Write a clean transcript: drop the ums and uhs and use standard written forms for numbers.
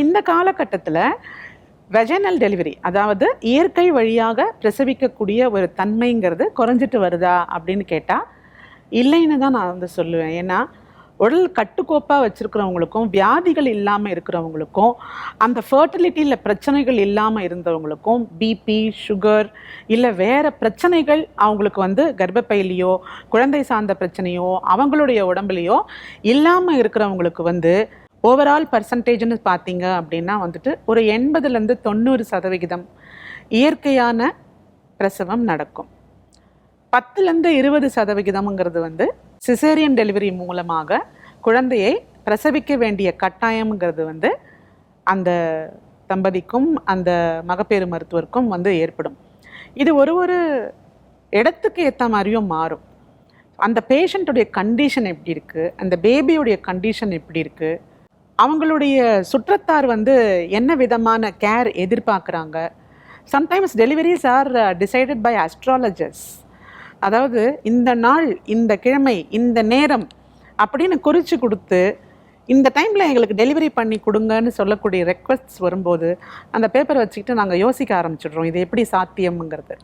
இந்த காலகட்டத்தில் vaginal delivery, அதாவது இயற்கை வழியாக பிரசவிக்கக்கூடிய ஒரு தன்மைங்கிறது குறைஞ்சிட்டு வருதா அப்படின்னு கேட்டால் இல்லைன்னு தான் நான் வந்து சொல்லுவேன். ஏன்னா உடல் கட்டுக்கோப்பாக வச்சுருக்கிறவங்களுக்கும் வியாதிகள் இல்லாமல் இருக்கிறவங்களுக்கும் அந்த ஃபர்டிலிட்டியில் பிரச்சனைகள் இல்லாமல் இருந்தவங்களுக்கும் பிபி, சுகர் இல்லை வேறு பிரச்சனைகள் அவங்களுக்கு வந்து கர்ப்பப்பையிலையோ குழந்தை சார்ந்த பிரச்சனையோ அவங்களுடைய உடம்புலையோ இல்லாமல் இருக்கிறவங்களுக்கு வந்து ஓவரால் பர்சன்டேஜ்னு பார்த்தீங்க அப்படின்னா வந்துட்டு ஒரு 80-90% இயற்கையான பிரசவம் நடக்கும். 10-20% வந்து சிசேரியன் டெலிவரி மூலமாக குழந்தையை பிரசவிக்க வேண்டிய கட்டாயம்ங்கிறது வந்து அந்த தம்பதிக்கும் அந்த மகப்பேறு மருத்துவருக்கும் வந்து ஏற்படும். இது ஒரு இடத்துக்கு ஏற்ற மாதிரியும் மாறும். அந்த பேஷண்ட்டுடைய கண்டிஷன் எப்படி இருக்குது, அந்த பேபியுடைய கண்டிஷன் எப்படி இருக்குது, அவங்களுடைய சுற்றத்தார் வந்து என்ன விதமான கேர் எதிர்பார்க்குறாங்க. Sometimes deliveries are decided by astrologers. அதாவது இந்த நாள், இந்த கிழமை, இந்த நேரம் அப்படின்னு குறித்து கொடுத்து இந்த டைமில் எங்களுக்கு டெலிவரி பண்ணி கொடுங்கன்னு சொல்லக்கூடிய ரெக்வஸ்ட்ஸ் வரும்போது அந்த பேப்பரை வச்சுக்கிட்டு நாங்கள் யோசிக்க ஆரம்பிச்சிடுறோம் இது எப்படி சாத்தியம்ங்கிறது.